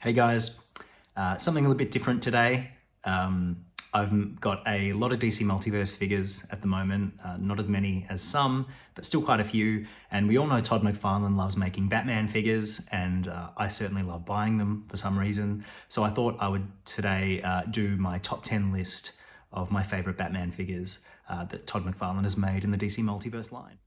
Hey guys, something a little bit different today. I've got a lot of DC Multiverse figures at the moment, not as many as some, but still quite a few. And we all know Todd McFarlane loves making Batman figures, and I certainly love buying them for some reason. So I thought I would today do my top 10 list of my favorite Batman figures that Todd McFarlane has made in the DC Multiverse line.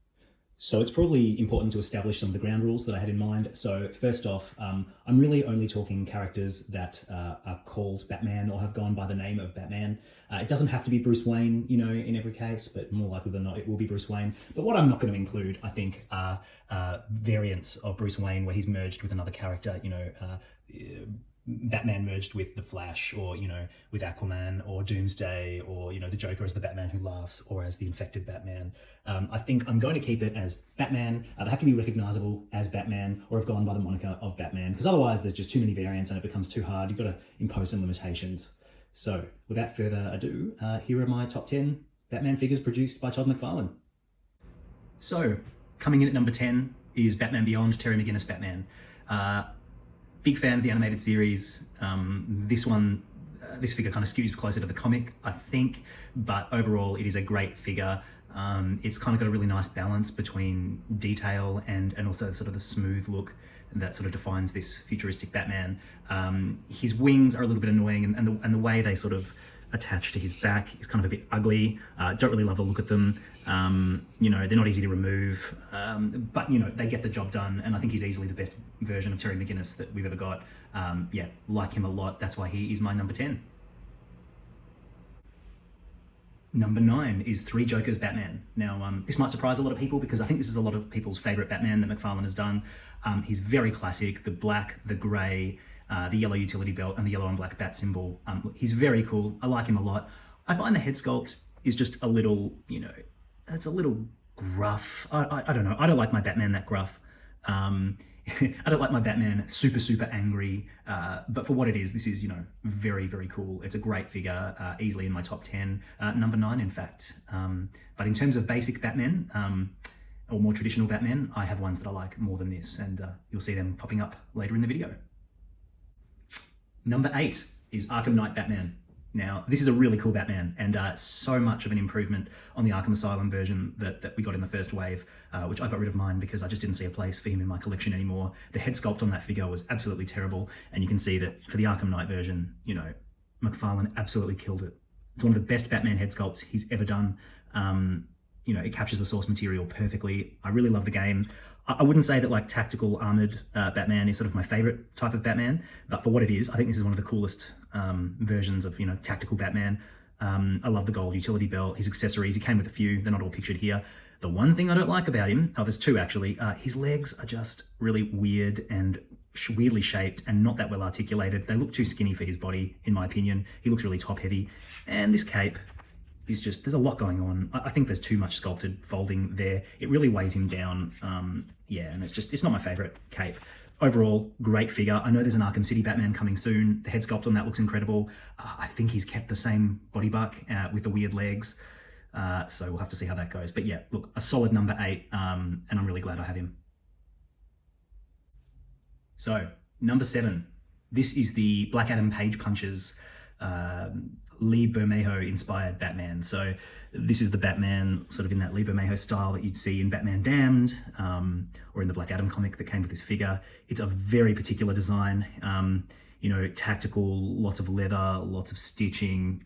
So it's probably important to establish some of the ground rules that I had in mind. So first off, I'm really only talking characters that are called Batman or have gone by the name of Batman. It doesn't have to be Bruce Wayne, you know, in every case, but more likely than not, it will be Bruce Wayne. But what I'm not going to include, I think, are variants of Bruce Wayne where he's merged with another character, you know, Batman merged with the Flash, or, you know, with Aquaman or Doomsday, or, you know, the Joker as the Batman who laughs, or as the infected Batman. I think I'm going to keep it as Batman. They have to be recognizable as Batman, or have gone by the moniker of Batman, because otherwise there's just too many variants and it becomes too hard. You've got to impose some limitations. So without further ado, here are my top 10 Batman figures produced by Todd McFarlane. So coming in at number 10 is Batman Beyond, Terry McGinnis Batman. Big fan of the animated series. This figure kind of skews closer to the comic, I think, but overall it is a great figure. It's kind of got a really nice balance between detail and also sort of the smooth look that sort of defines this futuristic Batman. His wings are a little bit annoying, and the way they sort of attach to his back is kind of a bit ugly. Don't really love the look at them. You know, they're not easy to remove, but, you know, they get the job done, and I think he's easily the best version of Terry McGinnis that we've ever got. Yeah, like him a lot. That's why he is my number 10. Number 9 is Three Jokers Batman. Now, this might surprise a lot of people because I think this is a lot of people's favorite Batman that McFarlane has done. He's very classic, the black, the gray, the yellow utility belt, and the yellow and black bat symbol. He's very cool. I like him a lot. I find the head sculpt is just a little, you know, it's a little gruff. I don't know. I don't like my Batman that gruff. I don't like my Batman super angry, but for what it is, this is, you know, very cool. It's a great figure, easily in my top 10, number 9 in fact. But in terms of basic Batman, or more traditional Batman, I have ones that I like more than this, and you'll see them popping up later in the video. Number 8 is Arkham Knight Batman. Now, this is a really cool Batman, and so much of an improvement on the Arkham Asylum version that we got in the first wave, which I got rid of mine because I just didn't see a place for him in my collection anymore. The head sculpt on that figure was absolutely terrible, and you can see that for the Arkham Knight version, you know, McFarlane absolutely killed it. It's one of the best Batman head sculpts he's ever done. You know, it captures the source material perfectly. I really love the game. I wouldn't say that like tactical armored Batman is sort of my favorite type of Batman, but for what it is, I think this is one of the coolest versions of, you know, tactical Batman. I love the gold utility belt, his accessories. He came with a few, they're not all pictured here. The one thing I don't like about him, there's two actually, his legs are just really weird and weirdly shaped and not that well articulated. They look too skinny for his body, in my opinion. He looks really top heavy. And this cape is just, there's a lot going on. I think there's too much sculpted folding there. It really weighs him down. Yeah, and it's not my favorite cape. Overall, great figure. I know there's an Arkham City Batman coming soon. The head sculpt on that looks incredible. I think he's kept the same body buck with the weird legs. So we'll have to see how that goes. But yeah, look, a solid number 8, and I'm really glad I have him. So, number 7. This is the Black Adam Page Punches Lee Bermejo inspired Batman. So this is the Batman sort of in that Lee Bermejo style that you'd see in Batman Damned, or in the Black Adam comic that came with this figure. It's a very particular design, you know, tactical, lots of leather, lots of stitching,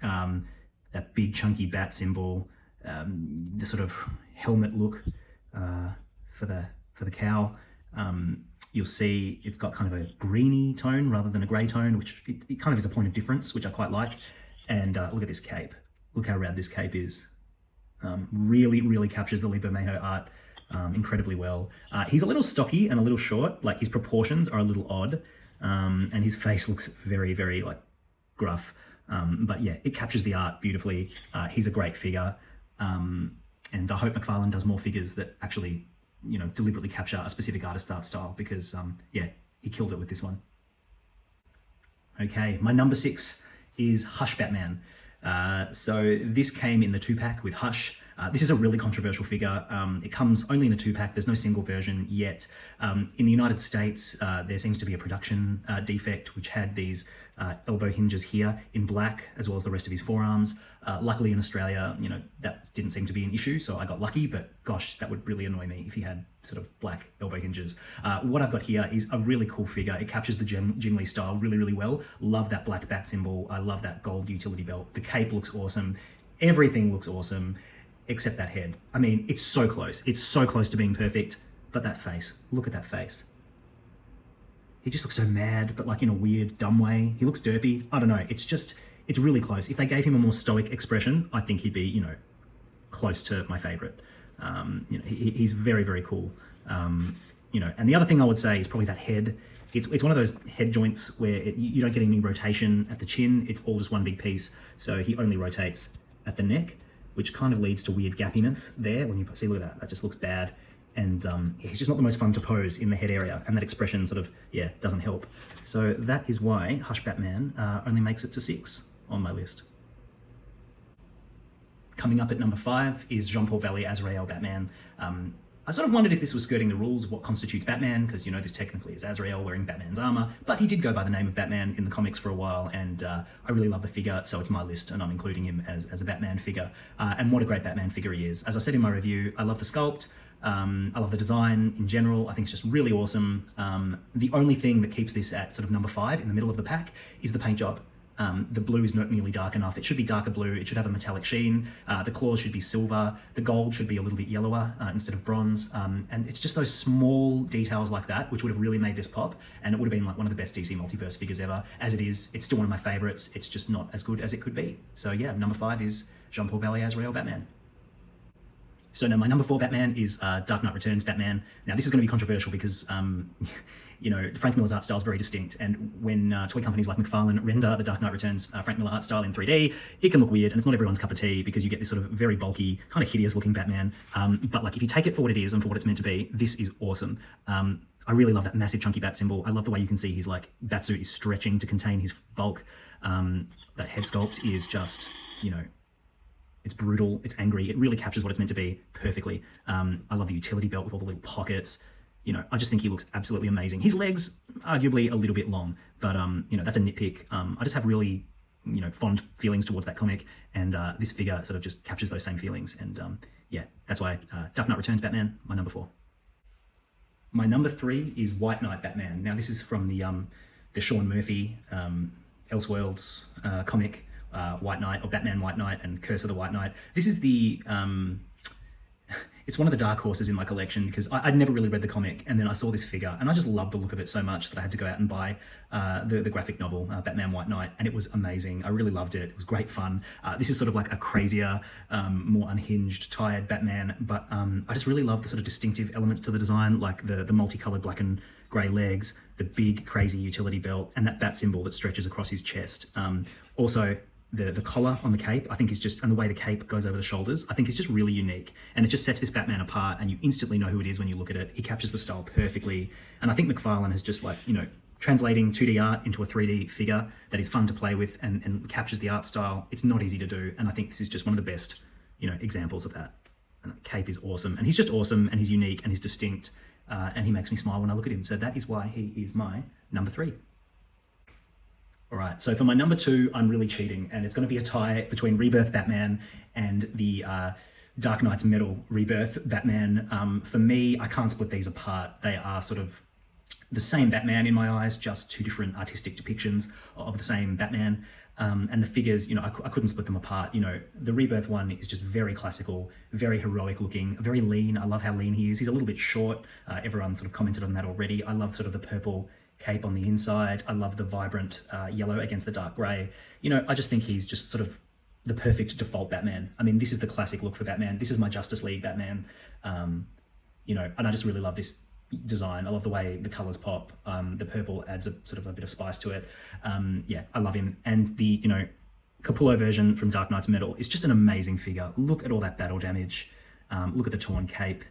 that big chunky bat symbol, the sort of helmet look for the cowl. You'll see it's got kind of a greeny tone rather than a grey tone, which it kind of is a point of difference, which I quite like. And look at this cape. Look how rad this cape is. Really captures the Lee Bermejo art incredibly well. He's a little stocky and a little short. Like, his proportions are a little odd, and his face looks very like gruff. But yeah, it captures the art beautifully. He's a great figure, and I hope McFarlane does more figures that actually, you know, deliberately capture a specific artist art style, because yeah, he killed it with this one. Okay, my number 6 is Hush Batman. So this came in the 2-pack with Hush. This is a really controversial figure. It comes only in a 2-pack. There's no single version yet. In the United States, there seems to be a production defect which had these elbow hinges here in black, as well as the rest of his forearms. Luckily in Australia, you know, that didn't seem to be an issue, so I got lucky, but gosh, that would really annoy me if he had sort of black elbow hinges. What I've got here is a really cool figure. It captures the Jim Lee style really, really well. Love that black bat symbol. I love that gold utility belt. The cape looks awesome. Everything looks awesome, except that head. I mean, it's so close. It's so close to being perfect, but that face, look at that face. He just looks so mad, but like in a weird, dumb way. He looks derpy. I don't know. It's really close. If they gave him a more stoic expression, I think he'd be, you know, close to my favorite. You know, he's very, very cool. You know, and the other thing I would say is probably that head. It's one of those head joints where you don't get any rotation at the chin. It's all just one big piece. So he only rotates at the neck, which kind of leads to weird gappiness there. When you see, look at that, that just looks bad. And he's just not the most fun to pose in the head area, and that expression sort of, yeah, doesn't help. So that is why Hush Batman only makes it to 6 on my list. Coming up at number 5 is Jean-Paul Valley AZRAEL Batman. I sort of wondered if this was skirting the rules of what constitutes Batman, because, you know, this technically is AZRAEL wearing Batman's armor, but he did go by the name of Batman in the comics for a while, and I really love the figure, so it's my list, and I'm including him as a Batman figure. And what a great Batman figure he is. As I said in my review, I love the sculpt. I love the design in general. I think it's just really awesome. The only thing that keeps this at sort of number 5 in the middle of the pack is the paint job. The blue is not nearly dark enough. It should be darker blue. It should have a metallic sheen. The claws should be silver. The gold should be a little bit yellower instead of bronze. And it's just those small details like that which would have really made this pop, and it would have been like one of the best DC Multiverse figures ever. As it is, it's still one of my favorites. It's just not as good as it could be. So yeah, number 5 is Jean-Paul Valley AZRAEL Batman. So now my number 4 Batman is Dark Knight Returns Batman. Now this is going to be controversial because, you know, Frank Miller's art style is very distinct, and when toy companies like McFarlane render the Dark Knight Returns Frank Miller art style in 3D, it can look weird, and it's not everyone's cup of tea because you get this sort of very bulky, kind of hideous looking Batman. But like if you take it for what it is and for what it's meant to be, this is awesome. I really love that massive chunky bat symbol. I love the way you can see his like batsuit is stretching to contain his bulk. That head sculpt is just, you know, it's brutal, it's angry, it really captures what it's meant to be perfectly. I love the utility belt with all the little pockets. You know, I just think he looks absolutely amazing. His legs, arguably a little bit long, but you know, that's a nitpick. I just have really, you know, fond feelings towards that comic, and this figure sort of just captures those same feelings. And yeah, that's why Dark Knight Returns Batman, my number 4. My number 3 is White Knight Batman. Now this is from the Sean Murphy Elseworlds comic. White Knight, or Batman White Knight and Curse of the White Knight. This is the, it's one of the dark horses in my collection because I'd never really read the comic, and then I saw this figure and I just loved the look of it so much that I had to go out and buy the graphic novel, Batman White Knight, and it was amazing. I really loved it. It was great fun. This is sort of like a crazier, more unhinged, tired Batman, but I just really love the sort of distinctive elements to the design, like the multicolored black and grey legs, the big crazy utility belt, and that bat symbol that stretches across his chest. Also, the collar on the cape, I think is just, and the way the cape goes over the shoulders, I think is just really unique. And it just sets this Batman apart, and you instantly know who it is when you look at it. He captures the style perfectly. And I think McFarlane has just like, you know, translating 2D art into a 3D figure that is fun to play with and captures the art style. It's not easy to do. And I think this is just one of the best, you know, examples of that. And the cape is awesome. And he's just awesome, and he's unique, and he's distinct. And he makes me smile when I look at him. So that is why he is my number 3. All right, so for my number 2, I'm really cheating, and it's going to be a tie between Rebirth Batman and the Dark Knight's Metal Rebirth Batman. For me, I can't split these apart. They are sort of the same Batman in my eyes, just 2 different artistic depictions of the same Batman. And the figures, you know, I couldn't split them apart. You know, the Rebirth one is just very classical, very heroic looking, very lean. I love how lean he is. He's a little bit short. Everyone sort of commented on that already. I love sort of the purple cape on the inside. I love the vibrant yellow against the dark grey. You know, I just think he's just sort of the perfect default Batman. I mean, this is the classic look for Batman. This is my Justice League Batman. You know, and I just really love this design. I love the way the colors pop. The purple adds a sort of a bit of spice to it. Yeah, I love him. And the, you know, Capullo version from Dark Knight's Metal is just an amazing figure. Look at all that battle damage. Look at the torn cape.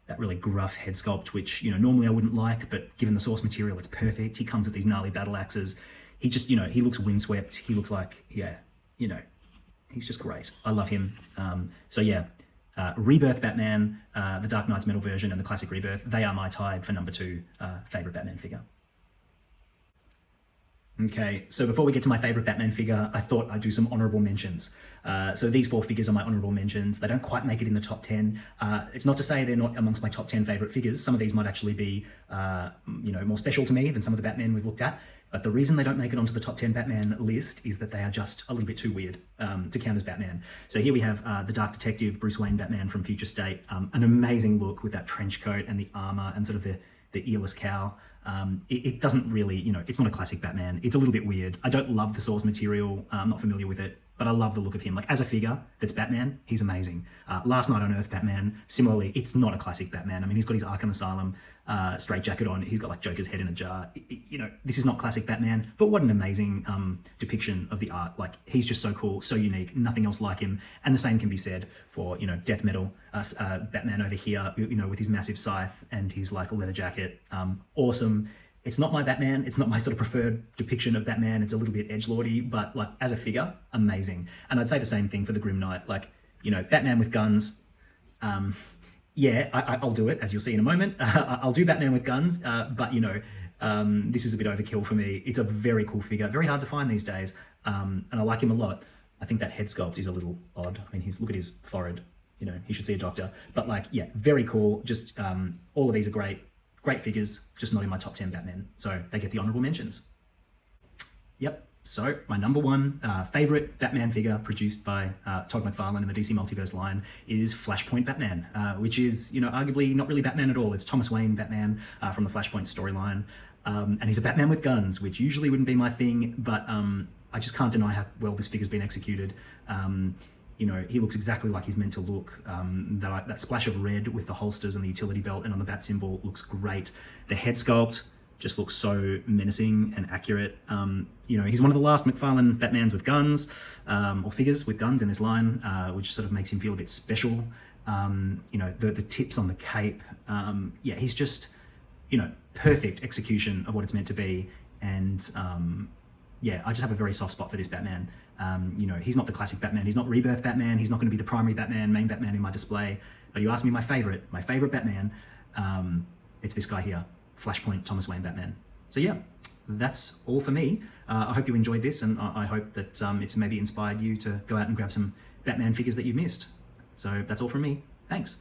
That really gruff head sculpt, which, you know, normally I wouldn't like, but given the source material, it's perfect. He comes with these gnarly battle axes. He just, you know, he looks windswept. He looks like, yeah, you know, he's just great. I love him. So yeah, Rebirth Batman, the Dark Knight's metal version, and the classic Rebirth, they are my tied for number 2 favourite Batman figure. Okay, so before we get to my favourite Batman figure, I thought I'd do some honourable mentions. So these 4 figures are my honourable mentions. They don't quite make it in the top 10. It's not to say they're not amongst my top 10 favourite figures. Some of these might actually be, more special to me than some of the Batman we've looked at. But the reason they don't make it onto the top 10 Batman list is that they are just a little bit too weird to count as Batman. So here we have the Dark Detective Bruce Wayne Batman from Future State. An amazing look with that trench coat and the armour and sort of the earless cowl. It doesn't really, it's not a classic Batman. It's a little bit weird. I don't love the source material. I'm not familiar with it, but I love the look of him. Like, as a figure that's Batman, he's amazing. Last Night on Earth Batman, similarly, it's not a classic Batman. I mean, he's got his Arkham Asylum straitjacket on. He's got like Joker's head in a jar. This is not classic Batman, but what an amazing depiction of the art. Like, he's just so cool, so unique, nothing else like him. And the same can be said for, Death Metal Batman over here, with his massive scythe and his like leather jacket. Awesome. It's not my Batman. It's not my sort of preferred depiction of Batman. It's a little bit edgelordy, but like as a figure, amazing. And I'd say the same thing for the Grim Knight. Like, Batman with guns. I'll do it, as you'll see in a moment. I'll do Batman with guns, but this is a bit overkill for me. It's a very cool figure, very hard to find these days, and I like him a lot. I think that head sculpt is a little odd. I mean, look at his forehead. He should see a doctor. But like, yeah, very cool. Just all of these are great figures, just not in my top 10 Batman. So they get the honorable mentions. Yep. So my number 1 favorite Batman figure produced by Todd McFarlane in the DC Multiverse line is FLASHPOINT Batman, which is, arguably not really Batman at all. It's Thomas Wayne Batman from the FLASHPOINT storyline. And he's a Batman with guns, which usually wouldn't be my thing, but I just can't deny how well this figure's been executed. He looks exactly like he's meant to look. That splash of red with the holsters and the utility belt and on the bat symbol looks great. The head sculpt just looks so menacing and accurate. He's one of the last McFarlane Batmans with guns, or figures with guns in this line, which sort of makes him feel a bit special. The tips on the cape. He's just, perfect execution of what it's meant to be. And I just have a very soft spot for this Batman. He's not the classic Batman. He's not Rebirth Batman. He's not going to be the primary Batman, main Batman in my display. But you ask me my favorite Batman, it's this guy here, FLASHPOINT Thomas Wayne Batman. So yeah, that's all for me. I hope you enjoyed this, and I hope that it's maybe inspired you to go out and grab some Batman figures that you missed. So that's all from me. Thanks.